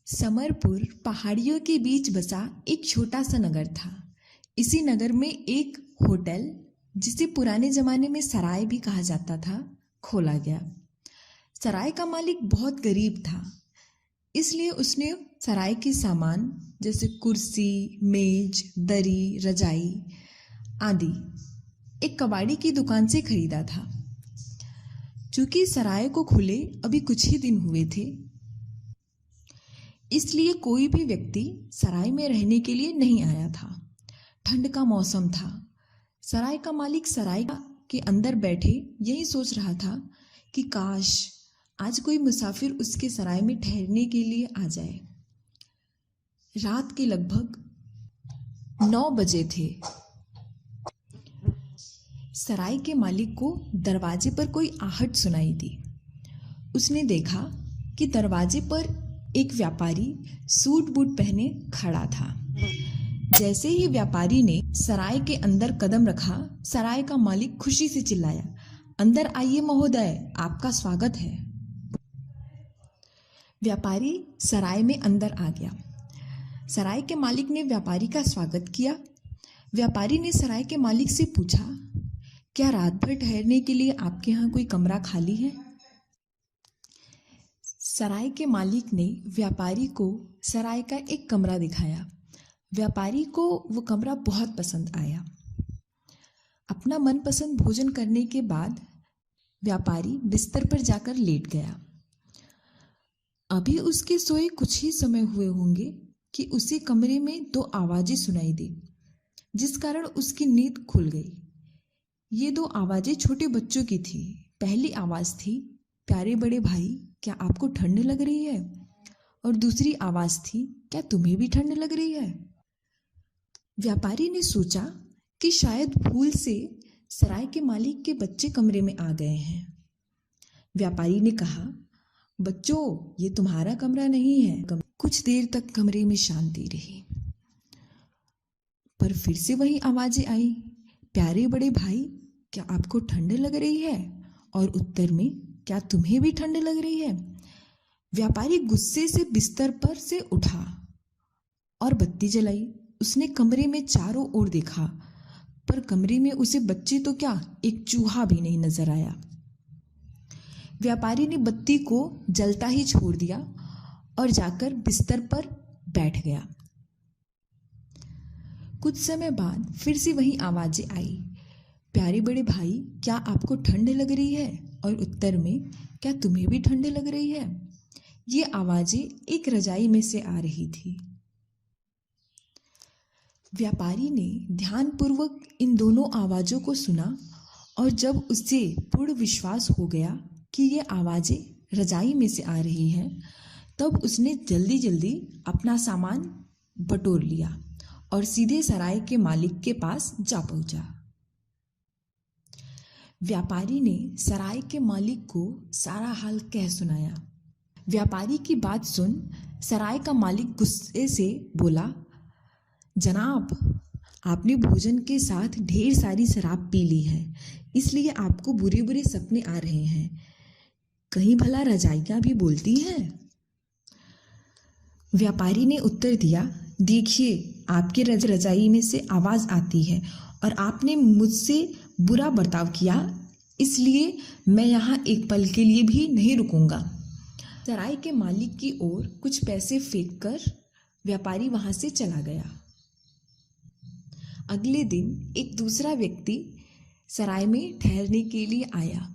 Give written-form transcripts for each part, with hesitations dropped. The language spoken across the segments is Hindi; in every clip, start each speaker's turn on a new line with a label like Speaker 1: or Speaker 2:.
Speaker 1: समरपुर पहाड़ियों के बीच बसा एक छोटा सा नगर था। इसी नगर में एक होटल, जिसे पुराने जमाने में सराय भी कहा जाता था, खोला गया। सराय का मालिक बहुत गरीब था, इसलिए उसने सराय के सामान जैसे कुर्सी, मेज, दरी, रजाई आदि एक कबाड़ी की दुकान से खरीदा था। चूंकि सराय को खुले अभी कुछ ही दिन हुए थे, इसलिए कोई भी व्यक्ति सराय में रहने के लिए नहीं आया था। ठंड का मौसम था। सराय का मालिक सराय के अंदर बैठे यही सोच रहा था कि काश आज कोई मुसाफिर उसके सराय में ठहरने के लिए आ जाए। रात के लगभग 9 बजे थे। सराय के मालिक को दरवाजे पर कोई आहट सुनाई दी। उसने देखा कि दरवाजे पर एक व्यापारी सूट बूट पहने खड़ा था। जैसे ही व्यापारी ने सराय के अंदर कदम रखा, सराय का मालिक खुशी से चिल्लाया, अंदर आइए महोदय, आपका स्वागत है। व्यापारी सराय में अंदर आ गया। सराय के मालिक ने व्यापारी का स्वागत किया। व्यापारी ने सराय के मालिक से पूछा, क्या रात भर ठहरने के लिए आपके यहाँ कोई कमरा खाली है? सराय के मालिक ने व्यापारी को सराय का एक कमरा दिखाया। व्यापारी को वो कमरा बहुत पसंद आया। अपना मनपसंद भोजन करने के बाद व्यापारी बिस्तर पर जाकर लेट गया। अभी उसके सोए कुछ ही समय हुए होंगे कि उसी कमरे में 2 आवाजें सुनाई दी, जिस कारण उसकी नींद खुल गई। ये 2 आवाजें छोटे बच्चों की थी। पहली आवाज थी, प्यारे बड़े भाई, क्या आपको ठंड लग रही है? और दूसरी आवाज थी, क्या तुम्हें भी ठंड लग रही है? व्यापारी ने सोचा कि शायद भूल से सराय के मालिक के बच्चे कमरे में आ गए हैं। व्यापारी ने कहा, बच्चों, ये तुम्हारा कमरा नहीं है। कुछ देर तक कमरे में शांति रही, पर फिर से वही आवाजें आई, प्यारे बड़े भाई, क्या आपको ठंड लग रही है? और उत्तर में, क्या तुम्हें भी ठंड लग रही है? व्यापारी गुस्से से बिस्तर पर से उठा और बत्ती जलाई। उसने कमरे में चारों ओर देखा, पर कमरे में उसे बच्चे तो क्या, एक चूहा भी नहीं नजर आया। व्यापारी ने बत्ती को जलता ही छोड़ दिया और जाकर बिस्तर पर बैठ गया। कुछ समय बाद फिर से वही आवाजें आई, प्यारे बड़े भाई, क्या आपको ठंड लग रही है? और उत्तर में, क्या तुम्हें भी ठंड लग रही है? ये आवाजें एक रजाई में से आ रही थी। व्यापारी ने ध्यानपूर्वक इन दोनों आवाजों को सुना और जब उसे पूर्ण विश्वास हो गया कि ये आवाजें रजाई में से आ रही हैं, तब उसने जल्दी जल्दी अपना सामान बटोर लिया और सीधे सराय के मालिक के पास जा पहुंचा। व्यापारी ने सराय के मालिक को सारा हाल कह सुनाया। व्यापारी की बात सुन सराय का मालिक गुस्से से बोला, जनाब, आपने भोजन के साथ ढेर सारी शराब पी ली है, इसलिए आपको बुरे बुरे सपने आ रहे हैं। कहीं भला रजाइयां भी बोलती हैं? व्यापारी ने उत्तर दिया, देखिए, आपके रजाई में से आवाज आती है और आपने मुझसे बुरा बर्ताव किया, इसलिए मैं यहाँ एक पल के लिए भी नहीं रुकूंगा। सराय के मालिक की ओर कुछ पैसे फेंककर व्यापारी वहां से चला गया। अगले दिन एक दूसरा व्यक्ति सराय में ठहरने के लिए आया।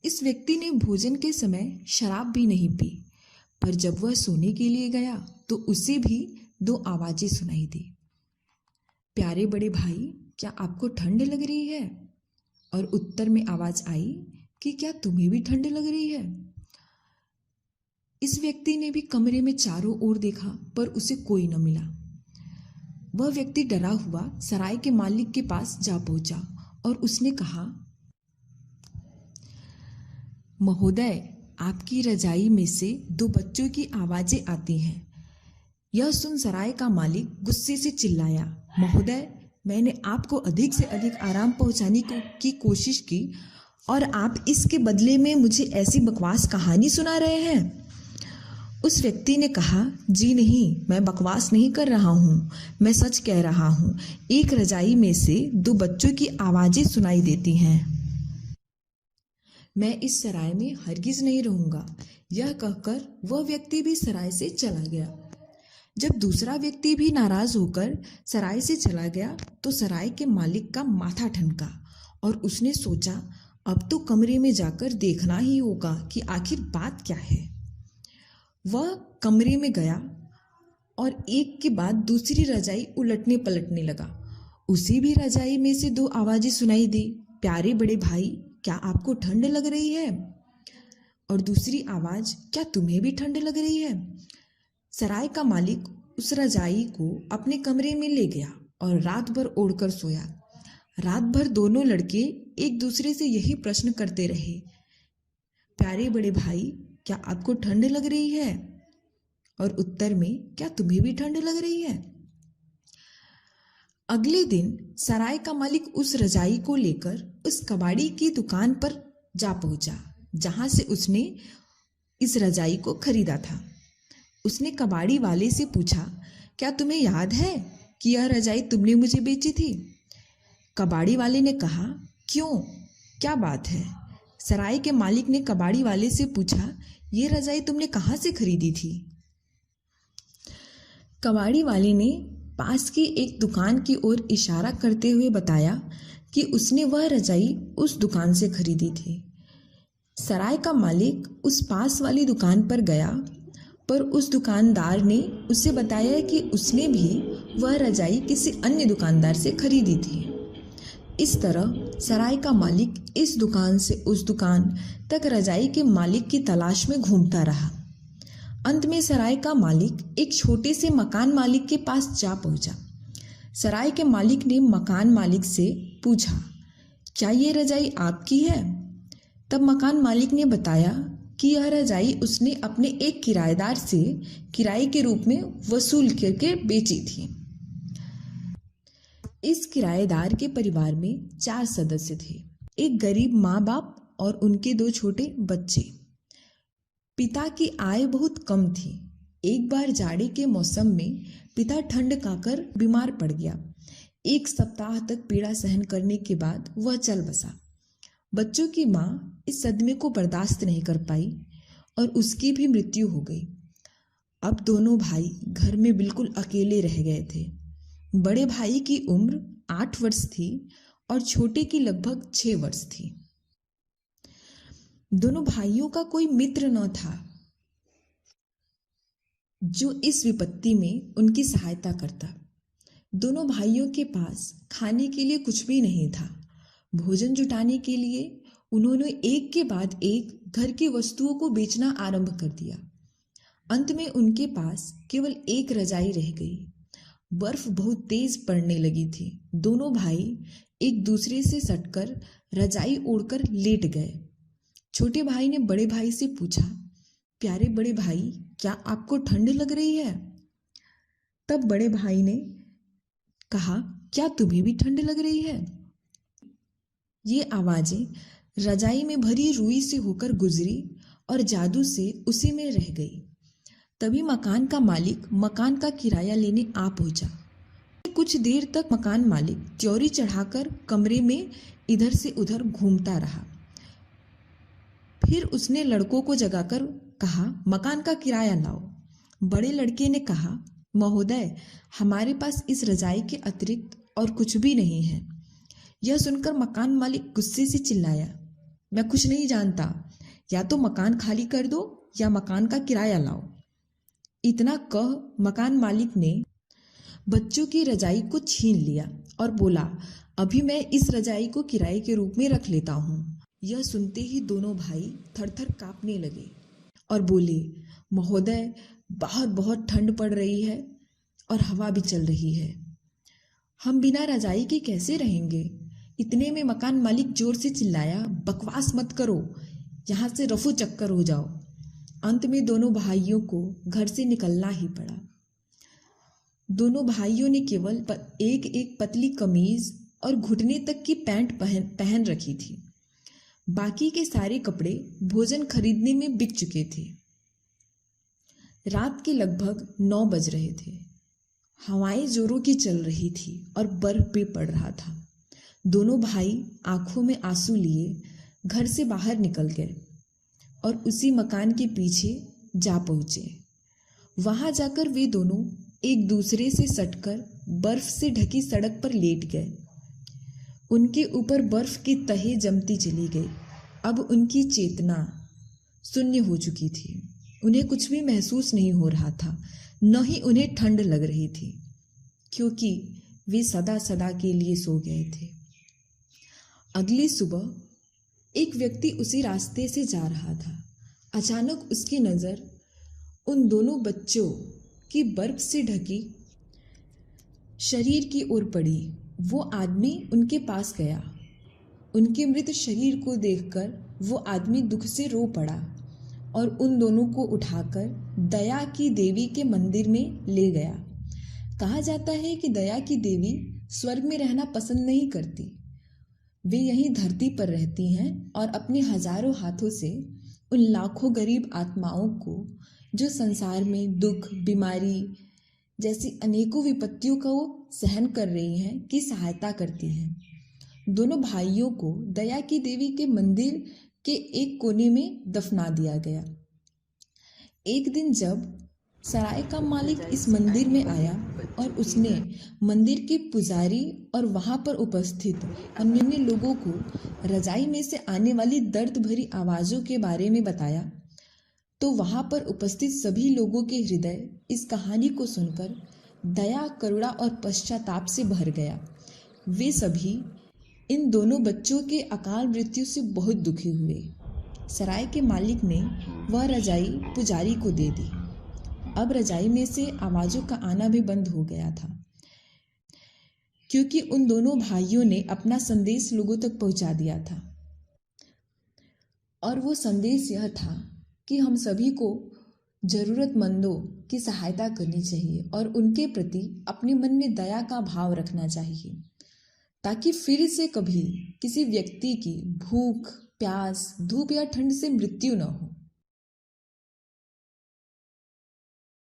Speaker 1: इस व्यक्ति ने भोजन के समय शराब भी नहीं पी, पर जब वह सोने के लिए गया तो उसे भी 2 आवाजें सुनाई दी, प्यारे बड़े भाई, क्या आपको ठंड लग रही है? और उत्तर में आवाज आई कि क्या तुम्हें भी ठंड लग रही है? इस व्यक्ति ने भी कमरे में चारों ओर देखा, पर उसे कोई न मिला। वह व्यक्ति डरा हुआ सराय के मालिक के पास जा पहुंचा और उसने कहा, महोदय, आपकी रजाई में से 2 बच्चों की आवाजें आती हैं। यह सुन सराय का मालिक गुस्से से चिल्लाया, महोदय, मैंने आपको अधिक से अधिक आराम पहुंचाने की कोशिश की और आप इसके बदले में मुझे ऐसी बकवास कहानी सुना रहे हैं। उस व्यक्ति ने कहा, जी नहीं, मैं बकवास नहीं कर रहा हूँ, मैं सच कह रहा हूँ। एक रजाई में से 2 बच्चों की आवाज़ें सुनाई देती हैं। मैं इस सराय में हरगिज नहीं रहूंगा। यह कहकर वह व्यक्ति भी सराय से चला गया। जब दूसरा व्यक्ति भी नाराज होकर सराय से चला गया तो सराय के मालिक का माथा ठनका और उसने सोचा, अब तो कमरे में जाकर देखना ही होगा कि आखिर बात क्या है। वह कमरे में गया और एक के बाद दूसरी रजाई उलटने पलटने लगा। उसी भी रजाई में से 2 आवाजें सुनाई दी, प्यारे बड़े भाई, क्या आपको ठंड लग रही है? और दूसरी आवाज, क्या तुम्हें भी ठंड लग रही है? सराय का मालिक उस रजाई को अपने कमरे में ले गया और रात भर ओढ़कर सोया। रात भर दोनों लड़के एक दूसरे से यही प्रश्न करते रहे, प्यारे बड़े भाई, क्या आपको ठंड लग रही है? और उत्तर में, क्या तुम्हें भी ठंड लग रही है? अगले दिन सराय का मालिक उस रजाई को लेकर उस कबाड़ी की दुकान पर जा पहुंचा जहां से उसने इस रजाई को खरीदा था। उसने कबाड़ी वाले से पूछा, क्या तुम्हें याद है कि यह रजाई तुमने मुझे बेची थी? कबाड़ी वाले ने कहा, क्यों, क्या बात है? सराय के मालिक ने कबाड़ी वाले से पूछा, ये रजाई तुमने कहाँ से खरीदी थी? कबाड़ी वाले ने पास की एक दुकान की ओर इशारा करते हुए बताया कि उसने वह रजाई उस दुकान से खरीदी थी। सराय का मालिक उस पास वाली दुकान पर गया, पर उस दुकानदार ने उसे बताया कि उसने भी वह रजाई किसी अन्य दुकानदार से खरीदी थी। इस तरह सराय का मालिक इस दुकान से उस दुकान तक रजाई के मालिक की तलाश में घूमता रहा। अंत में सराय का मालिक एक छोटे से मकान मालिक के पास जा पहुंचा। सराय के मालिक ने मकान मालिक से पूछा, क्या ये रजाई आपकी है? तब मकान मालिक ने बताया कि यह रजाई उसने अपने एक किराएदार से किराए के रूप में वसूल करके बेची थी। इस किराएदार के परिवार में 4 सदस्य थे, एक गरीब माँ बाप और उनके 2 छोटे बच्चे। पिता की आय बहुत कम थी। एक बार जाड़े के मौसम में पिता ठंड खाकर बीमार पड़ गया। 1 सप्ताह तक पीड़ा सहन करने के बाद वह चल बसा। बच्चों की माँ इस सदमे को बर्दाश्त नहीं कर पाई और उसकी भी मृत्यु हो गई। अब दोनों भाई घर में बिल्कुल अकेले रह गए थे। बड़े भाई की उम्र 8 वर्ष थी और छोटे की लगभग 6 वर्ष थी। दोनों भाइयों का कोई मित्र न था जो इस विपत्ति में उनकी सहायता करता। दोनों भाइयों के पास खाने के लिए कुछ भी नहीं था। भोजन जुटाने के लिए उन्होंने एक के बाद एक घर की वस्तुओं को बेचना आरंभ कर दिया। अंत में उनके पास केवल एक रजाई रह गई। बर्फ बहुत तेज पड़ने लगी थी। दोनों भाई एक दूसरे से सटकर रजाई ओढ़कर लेट गए। छोटे भाई ने बड़े भाई से पूछा, प्यारे बड़े भाई, क्या आपको ठंड लग रही है? तब बड़े भाई ने कहा, क्या तुम्हें भी ठंड लग रही है? ये आवाजें रजाई में भरी रुई से होकर गुजरी और जादू से उसी में रह गई। तभी मकान का मालिक मकान का किराया लेने आ पहुंचा। कुछ देर तक मकान मालिक त्योरी चढ़ाकर कमरे में इधर से उधर घूमता रहा। फिर उसने लड़कों को जगाकर कहा, मकान का किराया लाओ। बड़े लड़के ने कहा, महोदय, हमारे पास इस रजाई के अतिरिक्त और कुछ भी नहीं है। यह सुनकर मकान मालिक गुस्से से चिल्लाया, मैं कुछ नहीं जानता, या तो मकान खाली कर दो या मकान का किराया लाओ। इतना कह मकान मालिक ने बच्चों की रजाई को छीन लिया और बोला, अभी मैं इस रजाई को किराए के रूप में रख लेता हूँ। यह सुनते ही दोनों भाई थरथर कांपने लगे और बोले, महोदय, बाहर बहुत ठंड पड़ रही है और हवा भी चल रही है। हम बिना रजाई के कैसे रहेंगे? इतने में मकान मालिक जोर से चिल्लाया, बकवास मत करो, यहाँ से रफू चक्कर हो जाओ। अंत में दोनों भाइयों को घर से निकलना ही पड़ा। दोनों भाइयों ने केवल एक एक पतली कमीज और घुटने तक की पैंट पहन रखी थी। बाकी के सारे कपड़े भोजन खरीदने में बिक चुके थे। रात के लगभग 9 बज रहे थे। हवाएं जोरों की चल रही थी और बर्फ भी पड़ रहा था। दोनों भाई आंखों में आंसू लिए घर से बाहर निकल गए और उसी मकान के पीछे जा पहुंचे। वहां जाकर वे दोनों एक दूसरे से सटकर बर्फ से ढकी सड़क पर लेट गए। उनके ऊपर बर्फ की तहें जमती चली गई। अब उनकी चेतना शून्य हो चुकी थी। उन्हें कुछ भी महसूस नहीं हो रहा था, न ही उन्हें ठंड लग रही थी, क्योंकि वे सदा सदा के लिए सो गए थे। अगली सुबह एक व्यक्ति उसी रास्ते से जा रहा था। अचानक उसकी नज़र उन दोनों बच्चों की बर्फ से ढकी शरीर की ओर पड़ी। वो आदमी उनके पास गया। उनके मृत शरीर को देखकर वो आदमी दुख से रो पड़ा और उन दोनों को उठाकर दया की देवी के मंदिर में ले गया। कहा जाता है कि दया की देवी स्वर्ग में रहना पसंद नहीं करती। वे यहीं धरती पर रहती हैं और अपने हजारों हाथों से उन लाखों गरीब आत्माओं को जो संसार में दुख, बीमारी जैसी अनेकों विपत्तियों को सहन कर रही हैं की सहायता करती हैं। दोनों भाइयों को दया की देवी के मंदिर के एक कोने में दफना दिया गया। एक दिन जब सराय का मालिक इस मंदिर में आया और उसने मंदिर के पुजारी और वहां पर उपस्थित अन्य लोगों को रजाई में से आने वाली दर्द भरी आवाजों के बारे में बताया, तो वहां पर उपस्थित सभी लोगों के हृदय इस कहानी को सुनकर दया, करुणा और पश्चाताप से भर गया। वे सभी इन दोनों बच्चों के अकाल मृत्यु से बहुत दुखी हुए। सराय के मालिक ने वह रजाई पुजारी को दे दी। अब रजाई में से आवाजों का आना भी बंद हो गया था, क्योंकि उन दोनों भाइयों ने अपना संदेश लोगों तक पहुंचा दिया था। और वो संदेश यह था कि हम सभी को जरूरतमंदों की सहायता करनी चाहिए और उनके प्रति अपने मन में दया का भाव रखना चाहिए, ताकि फिर से कभी किसी व्यक्ति की भूख, प्यास, धूप या ठंड से मृत्यु न हो।